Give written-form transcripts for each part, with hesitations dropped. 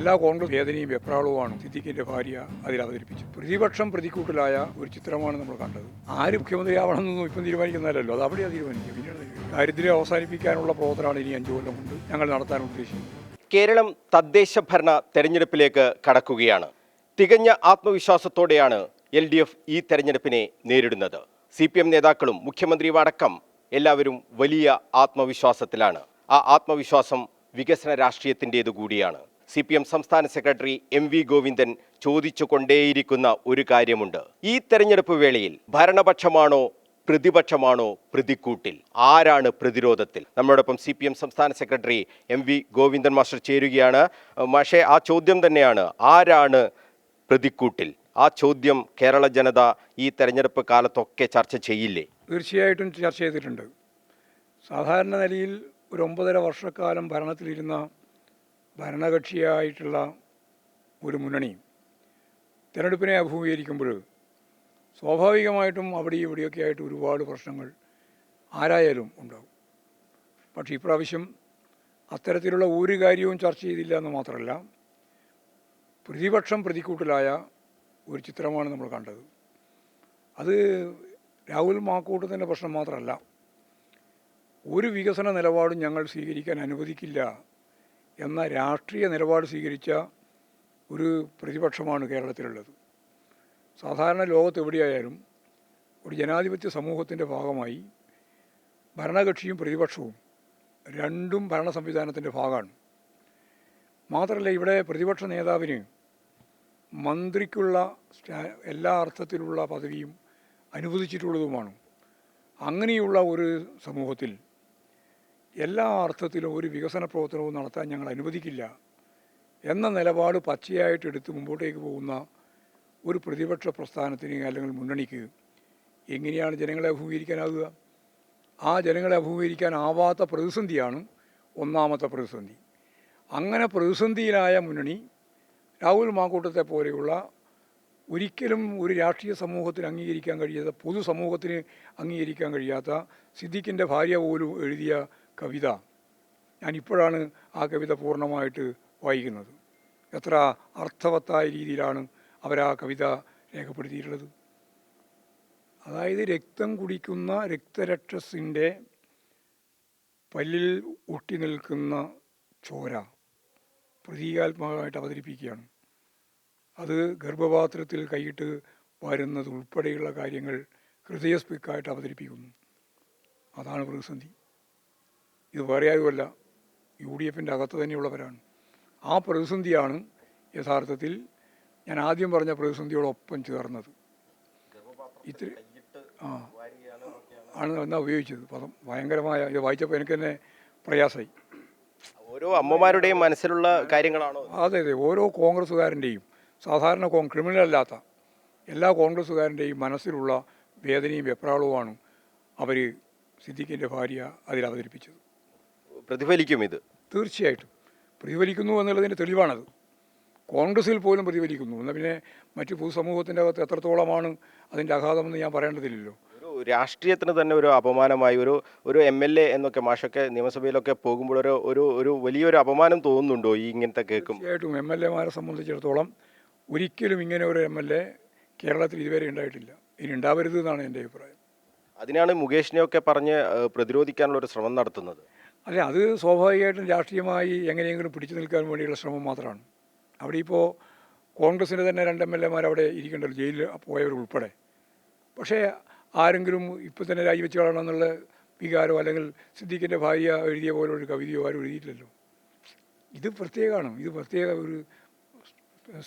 എല്ലാ കോൺഗ്രസ് വേദനയും വെപ്രാളവുമാണ് സിദ്ദിഖിന്റെ ഭാര്യ അതിൽ അവതരിപ്പിച്ചത്. പ്രതിപക്ഷം പ്രതിക്കൂട്ടിലായ ഒരു ചിത്രമാണ് നമ്മൾ കണ്ടത്. ആര് മുഖ്യമന്ത്രിയാവണമെന്നൊന്നും ഇപ്പം തീരുമാനിക്കുന്നതല്ലോ, അത് അവിടെയാണ് തീരുമാനിക്കുക. പിന്നീട് ദാരിദ്ര്യം അവസാനിപ്പിക്കാനുള്ള പ്രവർത്തനമാണ് ഇനി 5 കൊല്ലം കൊണ്ട് ഞങ്ങൾ നടത്താൻ ഉദ്ദേശിക്കുന്നത്. കേരളം തദ്ദേശ ഭരണ തെരഞ്ഞെടുപ്പിലേക്ക് കടക്കുകയാണ്. തികഞ്ഞ ആത്മവിശ്വാസത്തോടെയാണ് LDF ഈ തെരഞ്ഞെടുപ്പിനെ നേരിടുന്നത്. CPM നേതാക്കളും മുഖ്യമന്ത്രിയും അടക്കം എല്ലാവരും വലിയ ആത്മവിശ്വാസത്തിലാണ്. ആ ആത്മവിശ്വാസം വികസന രാഷ്ട്രീയത്തിൻ്റേതു കൂടിയാണ്. CPM സംസ്ഥാന സെക്രട്ടറി MV ഗോവിന്ദൻ ചോദിച്ചു കൊണ്ടേയിരിക്കുന്ന ഒരു കാര്യമുണ്ട്. ഈ തെരഞ്ഞെടുപ്പ് വേളയിൽ ഭരണപക്ഷമാണോ പ്രതിപക്ഷമാണോ പ്രതിക്കൂട്ടിൽ, ആരാണ് പ്രതിരോധത്തിൽ? നമ്മളോടൊപ്പം CPM സംസ്ഥാന സെക്രട്ടറി MV ഗോവിന്ദൻ മാസ്റ്റർ ചേരുകയാണ്. മാഷെ, ആ ചോദ്യം തന്നെയാണ്, ആരാണ് പ്രതിക്കൂട്ടിൽ? ആ ചോദ്യം കേരള ജനത ഈ തെരഞ്ഞെടുപ്പ് കാലത്തൊക്കെ ചർച്ച ചെയ്യില്ലേ? തീർച്ചയായിട്ടും ചർച്ച ചെയ്തിട്ടുണ്ട്. സാധാരണ നിലയിൽ ഒരു 9.5 വർഷക്കാലം ഭരണത്തിലിരുന്ന ഭരണകക്ഷിയായിട്ടുള്ള ഒരു മുന്നണി തിരഞ്ഞെടുപ്പിനെ അഭിമുഖീകരിക്കുമ്പോൾ സ്വാഭാവികമായിട്ടും അവിടെയും ഇവിടെയൊക്കെ ആയിട്ട് ഒരുപാട് പ്രശ്നങ്ങൾ ആരായാലും ഉണ്ടാകും. പക്ഷേ ഇപ്രാവശ്യം അത്തരത്തിലുള്ള ഒരു കാര്യവും ചർച്ച ചെയ്തില്ല എന്ന് മാത്രമല്ല, പ്രതിപക്ഷം പ്രതിക്കൂട്ടിലായ ഒരു ചിത്രമാണ് നമ്മൾ കണ്ടത്. അത് രാഹുൽ മാക്കൂട്ടത്തിൻ്റെ പ്രശ്നം മാത്രമല്ല, ഒരു വികസന നിലപാടും ഞങ്ങൾ സ്വീകരിക്കാൻ അനുവദിക്കില്ല എന്ന രാഷ്ട്രീയ നിലപാട് സ്വീകരിച്ച ഒരു പ്രതിപക്ഷമാണ് കേരളത്തിലുള്ളത്. സാധാരണ ലോകത്ത് എവിടെയായാലും ഒരു ജനാധിപത്യ സമൂഹത്തിൻ്റെ ഭാഗമായി ഭരണകക്ഷിയും പ്രതിപക്ഷവും രണ്ടും ഭരണ സംവിധാനത്തിൻ്റെ ഭാഗമാണ്. മാത്രമല്ല, ഇവിടെ പ്രതിപക്ഷ നേതാവിന് മന്ത്രിക്കുള്ള എല്ലാ അർത്ഥത്തിലുള്ള പദവിയും അനുവദിച്ചിട്ടുള്ളതുമാണ്. അങ്ങനെയുള്ള ഒരു സമൂഹത്തിൽ എല്ലാ അർത്ഥത്തിലും ഒരു വികസന പ്രവർത്തനവും നടത്താൻ ഞങ്ങൾ അനുവദിക്കില്ല എന്ന നിലപാട് പച്ചയായിട്ട് എടുത്ത് മുമ്പോട്ടേക്ക് പോകുന്ന ഒരു പ്രതിപക്ഷ പ്രസ്ഥാനത്തിന് അല്ലെങ്കിൽ മുന്നണിക്ക് എങ്ങനെയാണ് ജനങ്ങളെ അഭിമുഖീകരിക്കാനാവുക? ആ ജനങ്ങളെ അഭിമുഖീകരിക്കാനാവാത്ത പ്രതിസന്ധിയാണ് ഒന്നാമത്തെ പ്രതിസന്ധി. അങ്ങനെ പ്രതിസന്ധിയിലായ മുന്നണി രാഹുൽ മാക്കൂട്ടത്തെ പോലെയുള്ള ഒരിക്കലും ഒരു രാഷ്ട്രീയ സമൂഹത്തിന് അംഗീകരിക്കാൻ കഴിയാത്ത, പൊതുസമൂഹത്തിന് അംഗീകരിക്കാൻ കഴിയാത്ത സിദ്ദിഖിൻ്റെ ഭാര്യ പോലും എഴുതിയ കവിത, ഞാനിപ്പോഴാണ് ആ കവിത പൂർണ്ണമായിട്ട് വായിക്കുന്നത്. എത്ര അർത്ഥവത്തായ രീതിയിലാണ് അവരാ കവിത രേഖപ്പെടുത്തിയിട്ടുള്ളത്. അതായത് രക്തം കുടിക്കുന്ന രക്തരക്ഷസിൻ്റെ പല്ലിൽ ഒട്ടി നിൽക്കുന്ന ചോര പ്രതീകാത്മകമായിട്ട് അവതരിപ്പിക്കുകയാണ്. അത് ഗർഭപാത്രത്തിൽ കൈയിട്ട് വരുന്നത് ഉൾപ്പെടെയുള്ള കാര്യങ്ങൾ ഹൃദയസ്പൃക്കായിട്ട് അവതരിപ്പിക്കുന്നു. അതാണ് പ്രതിസന്ധി. ഇത് വേറെ ആരുമല്ല, UDFൻ്റെ അകത്ത് തന്നെയുള്ളവരാണ്. ആ പ്രതിസന്ധിയാണ് യഥാർത്ഥത്തിൽ ഞാൻ ആദ്യം പറഞ്ഞ പ്രതിസന്ധിയോടൊപ്പം ചേർന്നത്. ഇത്ര ആണ് എന്നാ ഉപയോഗിച്ചത് പദം. ഭയങ്കരമായ, ഇത് വായിച്ചപ്പോൾ എനിക്ക് തന്നെ പ്രയാസമായി. ഓരോ അമ്മമാരുടെയും മനസ്സിലുള്ള കാര്യങ്ങളാണോ? അതെ, ഓരോ കോൺഗ്രസ്സുകാരൻ്റെയും, സാധാരണ ക്രിമിനൽ അല്ലാത്ത എല്ലാ കോൺഗ്രസ്സുകാരൻ്റെയും മനസ്സിലുള്ള വേദനയും വെപ്രാളവുമാണ് അവർ സിദ്ദിഖിൻ്റെ ഭാര്യ അതിൽ അവതരിപ്പിച്ചത്. പ്രതിഫലിക്കും ഇത്? തീർച്ചയായിട്ടും പ്രതിഫലിക്കുന്നു എന്നുള്ളതിൻ്റെ തെളിവാണത്. കോൺഗ്രസിൽ പോലും പ്രതിഫലിക്കുന്നു. എന്നാൽ പിന്നെ മറ്റു പൊതുസമൂഹത്തിൻ്റെ അകത്ത് എത്രത്തോളമാണ് അതിൻ്റെ ആഘാതമെന്ന് ഞാൻ പറയേണ്ടതില്ലല്ലോ. ഒരു രാഷ്ട്രീയത്തിന് തന്നെ ഒരു അപമാനമായി, ഒരു MLA എന്നൊക്കെ മാഷൊക്കെ നിയമസഭയിലൊക്കെ പോകുമ്പോൾ ഒരു വലിയൊരു അപമാനം തോന്നുന്നുണ്ടോ ഈ ഇങ്ങനത്തെ കേൾക്കും? തീർച്ചയായിട്ടും MLA മാരെ സംബന്ധിച്ചിടത്തോളം ഒരിക്കലും ഇങ്ങനെ ഒരു MLA കേരളത്തിൽ ഇതുവരെ ഉണ്ടായിട്ടില്ല. ഇനി ഉണ്ടാവരുത് എന്നാണ് എൻ്റെ അഭിപ്രായം. അതിനാണ് മുകേഷിനെയൊക്കെ പറഞ്ഞ് പ്രതിരോധിക്കാനുള്ള ഒരു ശ്രമം നടത്തുന്നത്. അല്ല, അത് സ്വാഭാവികമായിട്ടും രാഷ്ട്രീയമായി എങ്ങനെയെങ്കിലും പിടിച്ചു നിൽക്കാൻ വേണ്ടിയുള്ള ശ്രമം മാത്രമാണ്. അവിടെ ഇപ്പോൾ കോൺഗ്രസിൻ്റെ തന്നെ 2 MLA മാർ അവിടെ ഇരിക്കേണ്ടല്ലോ, ജയിലിൽ പോയവരുൾപ്പെടെ. പക്ഷേ ആരെങ്കിലും ഇപ്പോൾ തന്നെ രാജിവെച്ച് കളയണമെന്നുള്ള വികാരമോ അല്ലെങ്കിൽ സിദ്ദിഖിൻ്റെ ഭാര്യ എഴുതിയ പോലെ ഒരു കവിതയോ ആരും എഴുതിയിട്ടില്ലല്ലോ. ഇത് പ്രത്യേകമാണ്. ഇത് പ്രത്യേക ഒരു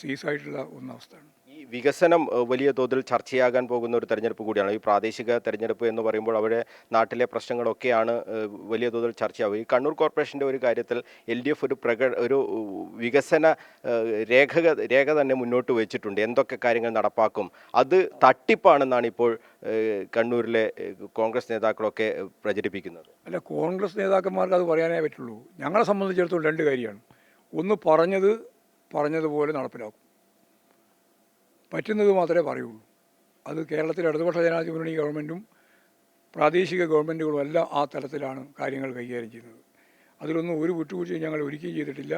സീസായിട്ടുള്ള ഒന്നവസ്ഥയാണ്. ഈ വികസനം വലിയ തോതിൽ ചർച്ചയാകാൻ പോകുന്ന ഒരു തെരഞ്ഞെടുപ്പ് കൂടിയാണ്. ഈ പ്രാദേശിക തെരഞ്ഞെടുപ്പ് എന്ന് പറയുമ്പോൾ അവിടെ നാട്ടിലെ പ്രശ്നങ്ങളൊക്കെയാണ് വലിയ തോതിൽ ചർച്ചയാവുക. ഈ കണ്ണൂർ കോർപ്പറേഷൻ്റെ ഒരു കാര്യത്തിൽ LDF ഒരു വികസന രേഖ തന്നെ മുന്നോട്ട് വെച്ചിട്ടുണ്ട്. എന്തൊക്കെ കാര്യങ്ങൾ നടപ്പാക്കും, അത് തട്ടിപ്പാണെന്നാണ് ഇപ്പോൾ കണ്ണൂരിലെ കോൺഗ്രസ് നേതാക്കളൊക്കെ പ്രചരിപ്പിക്കുന്നത്. അല്ല, കോൺഗ്രസ് നേതാക്കന്മാർക്ക് അത് പറയാനേ പറ്റുള്ളൂ. ഞങ്ങളെ സംബന്ധിച്ചിടത്തോളം 2 കാര്യമാണ്. ഒന്ന്, പറഞ്ഞതുപോലെ നടപ്പിലാക്കും. പറ്റുന്നത് മാത്രമേ പറയുള്ളൂ. അത് കേരളത്തിലെ ഇടതുപക്ഷ ജനാധിപത്യ മുന്നണി ഗവൺമെൻറ്റും പ്രാദേശിക ഗവൺമെൻറ്റുകളും എല്ലാം ആ തലത്തിലാണ് കാര്യങ്ങൾ കൈകാര്യം ചെയ്യുന്നത്. അതിലൊന്നും ഒരു വിട്ടുവീഴ്ചയും ഞങ്ങൾ ഒരിക്കലും ചെയ്തിട്ടില്ല.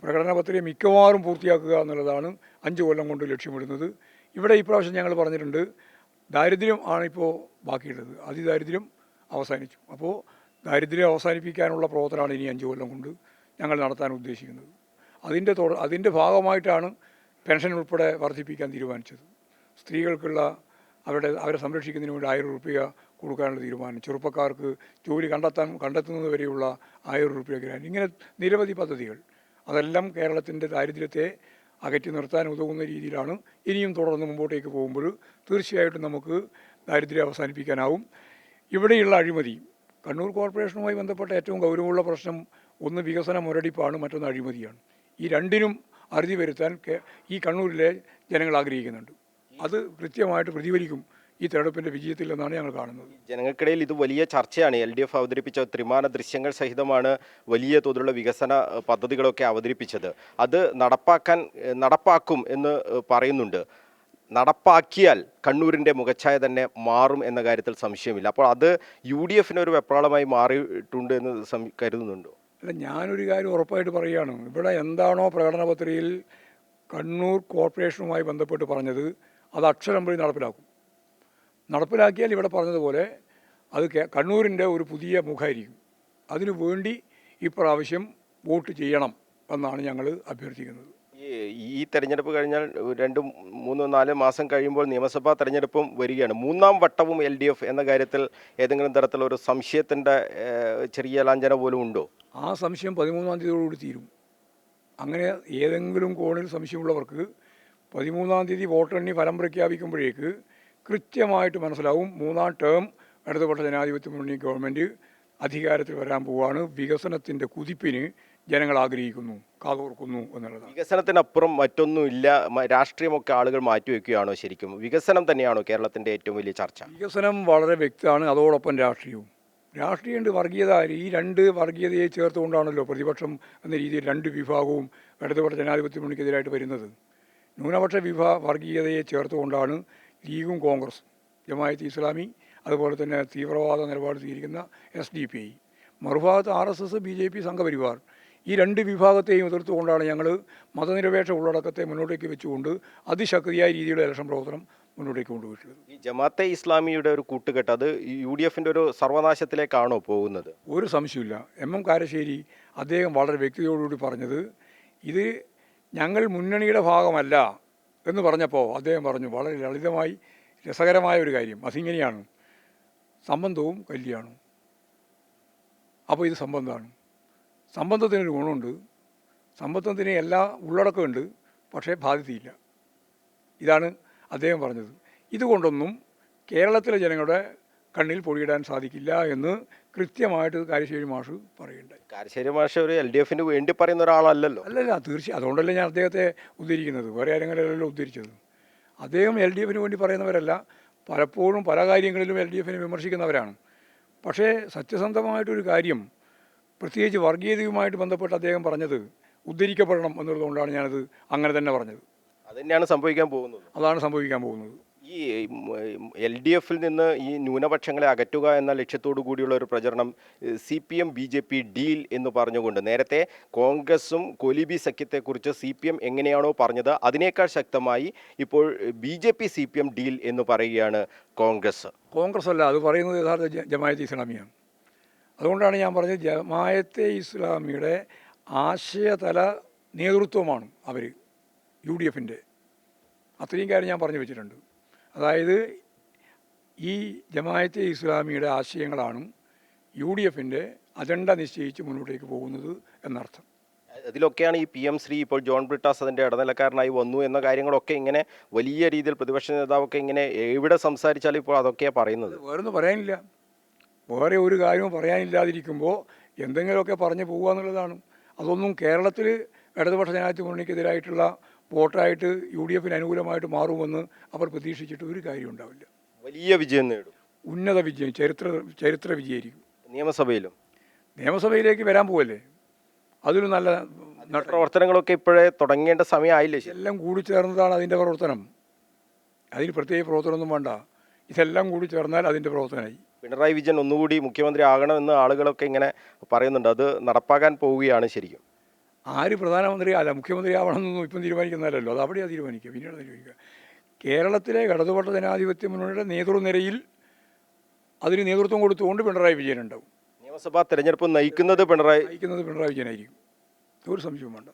പ്രകടന പത്രിക മിക്കവാറും പൂർത്തിയാക്കുക എന്നുള്ളതാണ് 5 കൊല്ലം കൊണ്ട് ലക്ഷ്യമിടുന്നത്. ഇവിടെ ഇപ്രാവശ്യം ഞങ്ങൾ പറഞ്ഞിട്ടുണ്ട്, ദാരിദ്ര്യം ആണിപ്പോൾ ബാക്കിയുള്ളത്, അതിദാരിദ്ര്യം അവസാനിച്ചു. അപ്പോൾ ദാരിദ്ര്യം അവസാനിപ്പിക്കാനുള്ള പ്രവർത്തനമാണ് ഇനി 5 കൊല്ലം കൊണ്ട് ഞങ്ങൾ നടത്താൻ ഉദ്ദേശിക്കുന്നത്. അതിൻ്റെ ഭാഗമായിട്ടാണ് പെൻഷൻ ഉൾപ്പെടെ വർദ്ധിപ്പിക്കാൻ തീരുമാനിച്ചത്. സ്ത്രീകൾക്കുള്ള അവരെ സംരക്ഷിക്കുന്നതിന് വേണ്ടി 1000 രൂപ കൊടുക്കാനുള്ള തീരുമാനം, ചെറുപ്പക്കാർക്ക് ജോലി കണ്ടെത്തുന്നത് വരെയുള്ള 1000 രൂപ ഗ്രാൻഡ്, ഇങ്ങനെ നിരവധി പദ്ധതികൾ. അതെല്ലാം കേരളത്തിൻ്റെ ദാരിദ്ര്യത്തെ അകറ്റി നിർത്താൻ ഉതകുന്ന രീതിയിലാണ്. ഇനിയും തുടർന്ന് മുമ്പോട്ടേക്ക് പോകുമ്പോൾ തീർച്ചയായിട്ടും നമുക്ക് ദാരിദ്ര്യം അവസാനിപ്പിക്കാനാവും. ഇവിടെയുള്ള അഴിമതി, കണ്ണൂർ കോർപ്പറേഷനുമായി ബന്ധപ്പെട്ട ഏറ്റവും ഗൗരവമുള്ള പ്രശ്നം ഒന്ന് വികസന മുരടിപ്പാണ്, മറ്റൊന്ന് അഴിമതിയാണ്. ഈ രണ്ടിനും അറുതി വരുത്താൻ ഈ കണ്ണൂരിലെ ജനങ്ങൾ ആഗ്രഹിക്കുന്നുണ്ട്. അത് കൃത്യമായിട്ട് പ്രതിഫലിക്കും ഈ തെരഞ്ഞെടുപ്പിൻ്റെ വിജയത്തിൽ എന്നാണ് ഞങ്ങൾ കാണുന്നത്. ജനങ്ങൾക്കിടയിൽ ഇത് വലിയ ചർച്ചയാണ്. LDF അവതരിപ്പിച്ച ത്രിമാന ദൃശ്യങ്ങൾ സഹിതമാണ് വലിയ തോതിലുള്ള വികസന പദ്ധതികളൊക്കെ അവതരിപ്പിച്ചത്. അത് നടപ്പാക്കും എന്ന് പറയുന്നുണ്ട്. നടപ്പാക്കിയാൽ കണ്ണൂരിൻ്റെ മുഖച്ഛായ തന്നെ മാറും എന്ന കാര്യത്തിൽ സംശയമില്ല. അപ്പോൾ അത് UDFന് ഒരു വെപ്രാളമായി മാറിയിട്ടുണ്ട് എന്ന് കരുതുന്നുണ്ടോ? അല്ല, ഞാനൊരു കാര്യം ഉറപ്പായിട്ട് പറയുകയാണ്. ഇവിടെ എന്താണോ പ്രകടന പത്രികയിൽ കണ്ണൂർ കോർപ്പറേഷനുമായി ബന്ധപ്പെട്ട് പറഞ്ഞത് അത് അക്ഷരം പ്രതി നടപ്പിലാക്കിയാൽ ഇവിടെ പറഞ്ഞതുപോലെ അത് കണ്ണൂരിൻ്റെ ഒരു പുതിയ മുഖമായിരിക്കും. അതിനു വേണ്ടി ഇപ്രാവശ്യം വോട്ട് ചെയ്യണം എന്നാണ് ഞങ്ങൾ അഭ്യർത്ഥിക്കുന്നത്. ഈ തെരഞ്ഞെടുപ്പ് കഴിഞ്ഞാൽ 2, 3, 4 മാസം കഴിയുമ്പോൾ നിയമസഭാ തെരഞ്ഞെടുപ്പും വരികയാണ്. 3ാം വട്ടവും LDF എന്ന കാര്യത്തിൽ ഏതെങ്കിലും തരത്തിലുള്ള ഒരു സംശയത്തിൻ്റെ ചെറിയ ലാഞ്ചന പോലും ഉണ്ടോ? ആ സംശയം 13-ാം തീയതിയോടുകൂടി തീരും. അങ്ങനെ ഏതെങ്കിലും കോണിൽ സംശയമുള്ളവർക്ക് 13-ാം തീയതി വോട്ടെണ്ണി ഫലം പ്രഖ്യാപിക്കുമ്പോഴേക്ക് കൃത്യമായിട്ട് മനസ്സിലാവും 3ാം ടേം ഇടതുപക്ഷ ജനാധിപത്യ മുന്നണി ഗവൺമെൻറ് അധികാരത്തിൽ വരാൻ പോവുകയാണ്. വികസനത്തിൻ്റെ കുതിപ്പിന് ജനങ്ങൾ ആഗ്രഹിക്കുന്നു, കാതോർക്കുന്നു എന്നുള്ളതാണ്. വികസനത്തിനപ്പുറം മറ്റൊന്നുമില്ല. രാഷ്ട്രീയമൊക്കെ ആളുകൾ മാറ്റിവെക്കുകയാണോ? ശരിക്കും വികസനം തന്നെയാണോ കേരളത്തിൻ്റെ ഏറ്റവും വലിയ ചർച്ച? വികസനം വളരെ വ്യക്തമാണ്, അതോടൊപ്പം രാഷ്ട്രീയമുണ്ട്, വർഗീയത. ഈ 2 വർഗീയതയെ ചേർത്തുകൊണ്ടാണല്ലോ പ്രതിപക്ഷം എന്ന രീതിയിൽ 2 വിഭാഗവും ഇടതുപക്ഷ ജനാധിപത്യ മുന്നണിക്കെതിരായിട്ട് വരുന്നത്. ന്യൂനപക്ഷ വർഗീയതയെ ചേർത്തുകൊണ്ടാണ് ലീഗും കോൺഗ്രസും, ജമാഅത്ത് ഇസ്ലാമി, അതുപോലെ തന്നെ തീവ്രവാദ നിലപാട് സ്വീകരിക്കുന്ന SDPI, മറുഭാഗത്ത് RSS, BJP, സംഘപരിവാർ, ഈ 2 വിഭാഗത്തെയും എതിർത്തുകൊണ്ടാണ് ഞങ്ങൾ മതനിരപേക്ഷ ഉള്ളടക്കത്തെ മുന്നോട്ടേക്ക് വെച്ചുകൊണ്ട് അതിശക്തിയായ രീതിയിലുള്ള ഇലക്ഷൻ പ്രവർത്തനം മുന്നോട്ടേക്ക് കൊണ്ടുപോയിട്ടുള്ളത്. ഈ ജമാഅത്തെ ഇസ്ലാമിയുടെ ഒരു കൂട്ടുകെട്ട് അത് UDFൻ്റെ ഒരു സർവനാശത്തിലേക്കാണോ പോകുന്നത്? ഒരു സംശയമില്ല. MM കാരശ്ശേരി അദ്ദേഹം വളരെ വ്യക്തിയോടുകൂടി പറഞ്ഞത് ഇത് ഞങ്ങൾ മുന്നണിയുടെ ഭാഗമല്ല എന്ന് പറഞ്ഞപ്പോൾ അദ്ദേഹം പറഞ്ഞു വളരെ ലളിതമായി രസകരമായ ഒരു കാര്യം. അതിങ്ങനെയാണ്, സംബന്ധവും കല്യാണവും. അപ്പോൾ ഇത് സംബന്ധമാണ്. സംബന്ധത്തിനൊരു ഗുണമുണ്ട്, സംബന്ധത്തിന് എല്ലാ ഉള്ളടക്കമുണ്ട്, പക്ഷേ ബാധ്യതയില്ല. ഇതാണ് അദ്ദേഹം പറഞ്ഞത്. ഇതുകൊണ്ടൊന്നും കേരളത്തിലെ ജനങ്ങളുടെ കണ്ണിൽ പൊടിയിടാൻ സാധിക്കില്ല എന്ന് കൃത്യമായിട്ട് കാരശ്ശേരി മാഷ് പറയുന്നുണ്ടായി. കാരശ്ശേരി മാഷ് ഒരു LDFന് വേണ്ടി പറയുന്ന ഒരാളല്ലല്ലോ. അല്ലല്ല, തീർച്ചയായും. അതുകൊണ്ടല്ലേ ഞാൻ അദ്ദേഹത്തെ ഉദ്ധരിക്കുന്നത്, വേറെ ആരെങ്കിലല്ലോ ഉദ്ധരിച്ചത്. അദ്ദേഹം LDFന് വേണ്ടി പറയുന്നവരല്ല, പലപ്പോഴും പല കാര്യങ്ങളിലും LDFനെ വിമർശിക്കുന്നവരാണ്. പക്ഷേ സത്യസന്ധമായിട്ടൊരു കാര്യം, പ്രത്യേകിച്ച് വർഗീയതയുമായിട്ട് ബന്ധപ്പെട്ട് അദ്ദേഹം പറഞ്ഞത് ഉദ്ധരിക്കപ്പെടണം എന്നുള്ളതുകൊണ്ടാണ് ഞാനത് അങ്ങനെ തന്നെ പറഞ്ഞത്. അതുതന്നെയാണ് സംഭവിക്കാൻ പോകുന്നത്. അതാണ് സംഭവിക്കാൻ പോകുന്നത്. ഈ LDFൽ നിന്ന് ഈ ന്യൂനപക്ഷങ്ങളെ അകറ്റുക എന്ന ലക്ഷ്യത്തോടു കൂടിയുള്ള ഒരു പ്രചരണം CPM BJP ഡീൽ എന്ന് പറഞ്ഞുകൊണ്ട്, നേരത്തെ കോൺഗ്രസും കൊലിബി സഖ്യത്തെക്കുറിച്ച് CPM എങ്ങനെയാണോ പറഞ്ഞത് അതിനേക്കാൾ ശക്തമായി ഇപ്പോൾ BJP CPM ഡീൽ എന്ന് പറയുകയാണ് കോൺഗ്രസ്. കോൺഗ്രസ് അല്ല, അത് പറയുന്നത് യഥാർത്ഥ ജമാഅത്തെ ഇസ്ലാമിയാണ്. അതുകൊണ്ടാണ് ഞാൻ പറഞ്ഞത്, ജമാഅത്തെ ഇസ്ലാമിയുടെ ആശയതല നേതൃത്വമാണ് അവർ, UDFൻ്റെ. അത്രയും കാര്യം ഞാൻ പറഞ്ഞു വെച്ചിട്ടുണ്ട്. അതായത് ഈ ജമാഅത്തെ ഇസ്ലാമിയുടെ ആശയങ്ങളാണ് UDFൻ്റെ അജണ്ട നിശ്ചയിച്ച് മുന്നോട്ടേക്ക് പോകുന്നത് എന്നർത്ഥം. അതിലൊക്കെയാണ് ഈ PM ശ്രീ ഇപ്പോൾ ജോൺ ബ്രിട്ടാസ് അതിൻ്റെ ഇടനിലക്കാരനായി വന്നു എന്ന കാര്യങ്ങളൊക്കെ ഇങ്ങനെ വലിയ രീതിയിൽ പ്രതിപക്ഷ നേതാവൊക്കെ ഇങ്ങനെ എവിടെ സംസാരിച്ചാലും ഇപ്പോൾ അതൊക്കെയാണ് പറയുന്നത്. വേറൊന്നും പറയാനില്ല, വേറെ ഒരു കാര്യവും പറയാനില്ലാതിരിക്കുമ്പോൾ എന്തെങ്കിലുമൊക്കെ പറഞ്ഞു പോകുക എന്നുള്ളതാണ്. അതൊന്നും കേരളത്തിൽ ഇടതുപക്ഷ ജനാധിപത്യ മുന്നണിക്കെതിരായിട്ടുള്ള വോട്ടായിട്ട് UDFന് അനുകൂലമായിട്ട് മാറുമെന്ന് അവർ പ്രതീക്ഷിച്ചിട്ട് ഒരു കാര്യം ഉണ്ടാവില്ല. വലിയ വിജയം നേടും, ഉന്നത വിജയം, ചരിത്ര വിജയമായിരിക്കും. നിയമസഭയിലേക്ക് വരാൻ പോവല്ലേ, അതിലും നല്ല പ്രവർത്തനങ്ങളൊക്കെ ഇപ്പോഴേ തുടങ്ങേണ്ട സമയമായില്ലേ? എല്ലാം കൂടി ചേർന്നതാണ് അതിൻ്റെ പ്രവർത്തനം. അതിന് പ്രത്യേക പ്രവർത്തനമൊന്നും വേണ്ട, ഇതെല്ലാം കൂടി ചേർന്നാൽ അതിൻ്റെ പ്രവർത്തനമായി. പിണറായി വിജയൻ ഒന്നുകൂടി മുഖ്യമന്ത്രി ആകണമെന്ന് ആളുകളൊക്കെ ഇങ്ങനെ പറയുന്നുണ്ട്. അത് നടപ്പാക്കാൻ പോവുകയാണ് ശരിക്കും. ആര് പ്രധാനമന്ത്രി അല്ല മുഖ്യമന്ത്രി ആവണമെന്നൊന്നും ഇപ്പം തീരുമാനിക്കുന്നതല്ലോ, അത് അവിടെയാണ് തീരുമാനിക്കുക, പിന്നീട് തീരുമാനിക്കുക. കേരളത്തിലെ ഇടതുപക്ഷ ജനാധിപത്യ മുന്നണിയുടെ നേതൃനിരയിൽ അതിന് നേതൃത്വം കൊടുത്തുകൊണ്ട് പിണറായി വിജയൻ ഉണ്ടാവും. നിയമസഭാ തെരഞ്ഞെടുപ്പ് നയിക്കുന്നത് പിണറായി വിജയനായിരിക്കും, ഒരു സംശയവും വേണ്ട.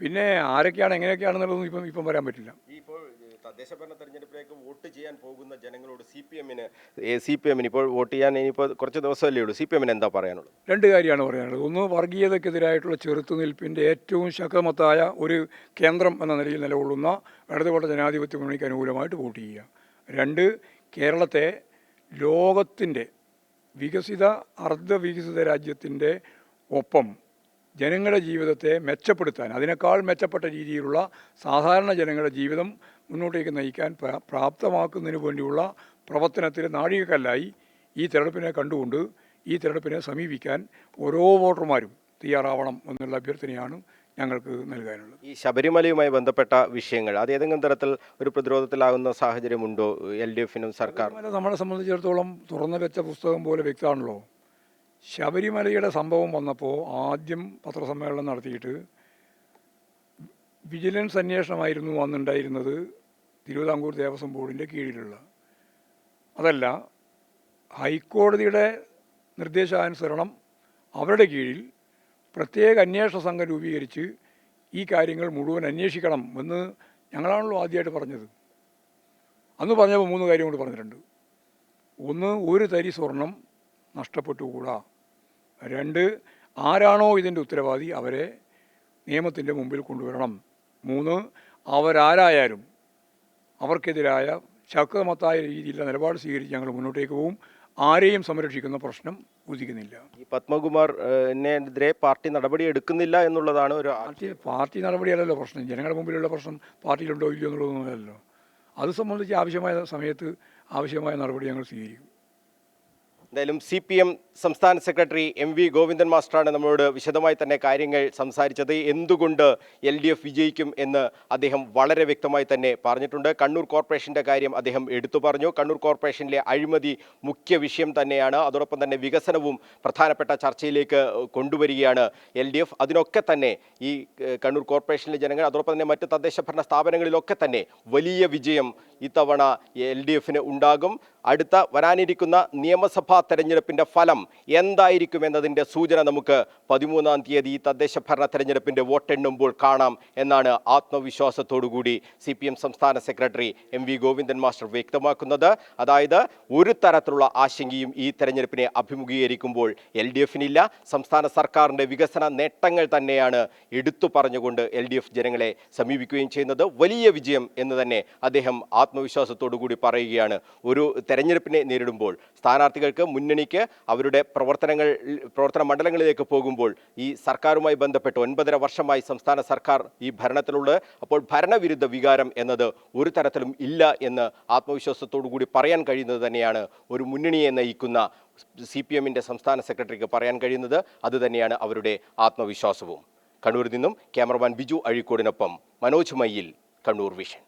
പിന്നെ ആരൊക്കെയാണ് എങ്ങനെയൊക്കെയാണെന്നുള്ളതൊന്നും ഇപ്പം വരാൻ പറ്റില്ല. ഇപ്പോൾ തദ്ദേശ ഭരണ തെരഞ്ഞെടുപ്പിലേക്ക് വോട്ട് ചെയ്യാൻ പോകുന്ന ജനങ്ങളോട് സി പി എമ്മിന് ഇപ്പോൾ വോട്ട് ചെയ്യാൻ ഇനിയിപ്പോൾ കുറച്ച് ദിവസമല്ലേ ഉള്ളൂ, CPM എന്താ പറയാനുള്ളത്? രണ്ട് കാര്യമാണ് പറയാനുള്ളത്. ഒന്ന്, വർഗീയതയ്ക്കെതിരായിട്ടുള്ള ചെറുത്തുനിൽപ്പിൻ്റെ ഏറ്റവും ശക്തമത്തായ ഒരു കേന്ദ്രം എന്ന നിലയിൽ നിലകൊള്ളുന്ന ഇടതുപക്ഷ ജനാധിപത്യ മുന്നണിക്ക് അനുകൂലമായിട്ട് വോട്ട് ചെയ്യുക. രണ്ട്, കേരളത്തെ ലോകത്തിൻ്റെ വികസിത അർദ്ധവികസിത രാജ്യത്തിൻ്റെ ഒപ്പം ജനങ്ങളുടെ ജീവിതത്തെ മെച്ചപ്പെടുത്താൻ, അതിനേക്കാൾ മെച്ചപ്പെട്ട രീതിയിലുള്ള സാധാരണ ജനങ്ങളുടെ ജീവിതം മുന്നോട്ടേക്ക് നയിക്കാൻ പ്രാപ്തമാക്കുന്നതിന് വേണ്ടിയുള്ള പ്രവർത്തനത്തിൽ നാഴികക്കല്ലായി ഈ തെരഞ്ഞെടുപ്പിനെ കണ്ടുകൊണ്ട് ഈ തെരഞ്ഞെടുപ്പിനെ സമീപിക്കാൻ ഓരോ വോട്ടർമാരും തയ്യാറാവണം എന്നുള്ള അഭ്യർത്ഥനയാണ് ഞങ്ങൾക്ക് നൽകാനുള്ളത്. ഈ ശബരിമലയുമായി ബന്ധപ്പെട്ട വിഷയങ്ങൾ അത് ഏതെങ്കിലും തരത്തിൽ ഒരു പ്രതിരോധത്തിലാകുന്ന സാഹചര്യമുണ്ടോ LDFനും സർക്കാർ? നമ്മളെ സംബന്ധിച്ചിടത്തോളം തുറന്നു വെച്ച പുസ്തകം പോലെ വ്യക്തമാണല്ലോ. ശബരിമലയുടെ സംഭവം വന്നപ്പോൾ ആദ്യം പത്രസമ്മേളനം നടത്തിയിട്ട് വിജിലൻസ് അന്വേഷണമായിരുന്നു അന്നുണ്ടായിരുന്നത് തിരുവിതാംകൂർ ദേവസ്വം ബോർഡിൻ്റെ കീഴിലുള്ള. അതല്ല, ഹൈക്കോടതിയുടെ നിർദ്ദേശാനുസരണം അവരുടെ കീഴിൽ പ്രത്യേക അന്വേഷണ സംഘം രൂപീകരിച്ച് ഈ കാര്യങ്ങൾ മുഴുവൻ അന്വേഷിക്കണം എന്ന് ഞങ്ങളാണല്ലോ ആദ്യമായിട്ട് പറഞ്ഞത്. അന്ന് പറഞ്ഞപ്പോൾ 3 കാര്യം കൊണ്ട് പറഞ്ഞിട്ടുണ്ട്. ഒന്ന്, ഒരു തരി സ്വർണം നഷ്ടപ്പെട്ടുകൂടാ. 2, ആരാണോ ഇതിൻ്റെ ഉത്തരവാദി അവരെ നിയമത്തിൻ്റെ മുമ്പിൽ കൊണ്ടുവരണം. 3, അവരാരായാലും അവർക്കെതിരായ ശക്തമത്തായ രീതിയിലുള്ള നിലപാട് സ്വീകരിച്ച് ഞങ്ങൾ മുന്നോട്ടേക്ക് പോവും. ആരെയും സംരക്ഷിക്കുന്ന പ്രശ്നം ഉദിക്കുന്നില്ല. ഈ പത്മകുമാറിനെതിരെ പാർട്ടി നടപടി എടുക്കുന്നില്ല എന്നുള്ളതാണ് ഒരു പാർട്ടി നടപടിയല്ലല്ലോ പ്രശ്നം. ജനങ്ങളുടെ മുമ്പിലുള്ള പ്രശ്നം പാർട്ടിയിലുണ്ടോ ഇല്ലയോ എന്നുള്ളതൊന്നുമല്ലല്ലോ. അത് സംബന്ധിച്ച് ആവശ്യമായ സമയത്ത് ആവശ്യമായ നടപടി ഞങ്ങൾ സ്വീകരിക്കും. എന്തായാലും CPM സംസ്ഥാന സെക്രട്ടറി MV ഗോവിന്ദൻ മാസ്റ്ററാണ് നമ്മളോട് വിശദമായി തന്നെ കാര്യങ്ങൾ സംസാരിച്ചത്. എന്തുകൊണ്ട് LDF വിജയിക്കും എന്ന് അദ്ദേഹം വളരെ വ്യക്തമായി തന്നെ പറഞ്ഞിട്ടുണ്ട്. കണ്ണൂർ കോർപ്പറേഷൻ്റെ കാര്യം അദ്ദേഹം എടുത്തു പറഞ്ഞു. കണ്ണൂർ കോർപ്പറേഷനിലെ അഴിമതി മുഖ്യ വിഷയം തന്നെയാണ്. അതോടൊപ്പം തന്നെ വികസനവും പ്രധാനപ്പെട്ട ചർച്ചയിലേക്ക് കൊണ്ടുവരികയാണ് LDF. അതിനൊക്കെ തന്നെ ഈ കണ്ണൂർ കോർപ്പറേഷനിലെ ജനങ്ങൾ, അതോടൊപ്പം തന്നെ മറ്റ് തദ്ദേശ ഭരണ സ്ഥാപനങ്ങളിലൊക്കെ തന്നെ വലിയ വിജയം ഇത്തവണ LDFന് ഉണ്ടാകും. അടുത്ത വരാനിരിക്കുന്ന നിയമസഭാ തെരഞ്ഞെടുപ്പിൻ്റെ ഫലം എന്തായിരിക്കും എന്നതിൻ്റെ സൂചന നമുക്ക് 13-ാം തീയതി തദ്ദേശ ഭരണ തെരഞ്ഞെടുപ്പിൻ്റെ വോട്ടെണ്ണുമ്പോൾ കാണാം എന്നാണ് ആത്മവിശ്വാസത്തോടുകൂടി CPM സംസ്ഥാന സെക്രട്ടറി MV ഗോവിന്ദൻ മാസ്റ്റർ വ്യക്തമാക്കുന്നത്. അതായത് ഒരു തരത്തിലുള്ള ആശങ്കയും ഈ തെരഞ്ഞെടുപ്പിനെ അഭിമുഖീകരിക്കുമ്പോൾ LDFനില്ല. സംസ്ഥാന സർക്കാരിൻ്റെ വികസന നേട്ടങ്ങൾ തന്നെയാണ് എടുത്തു പറഞ്ഞുകൊണ്ട് LDF ജനങ്ങളെ സമീപിക്കുകയും ചെയ്യുന്നത്. വലിയ വിജയം എന്ന് തന്നെ അദ്ദേഹം ആത്മവിശ്വാസത്തോടുകൂടി പറയുകയാണ്. ഒരു തെരഞ്ഞെടുപ്പിനെ നേരിടുമ്പോൾ സ്ഥാനാർത്ഥികൾക്ക്, മുന്നണിക്ക് അവരുടെ പ്രവർത്തന മണ്ഡലങ്ങളിലേക്ക് പോകുമ്പോൾ ഈ സർക്കാരുമായി ബന്ധപ്പെട്ട് 9.5 വർഷമായി സംസ്ഥാന സർക്കാർ ഈ ഭരണത്തിലുള്ളത്. അപ്പോൾ ഭരണവിരുദ്ധ വികാരം എന്നത് ഒരു തരത്തിലും ഇല്ല എന്ന് ആത്മവിശ്വാസത്തോടു കൂടി പറയാൻ കഴിയുന്നത് തന്നെയാണ് ഒരു മുന്നണിയെ നയിക്കുന്ന CPMൻ്റെ സംസ്ഥാന സെക്രട്ടറിക്ക് പറയാൻ കഴിയുന്നത്. അതുതന്നെയാണ് അവരുടെ ആത്മവിശ്വാസവും. കണ്ണൂരിൽ നിന്നും ക്യാമറമാൻ ബിജു അഴീക്കോടിനൊപ്പം മനോജ് മയ്യിൽ, കണ്ണൂർ വിഷൻ.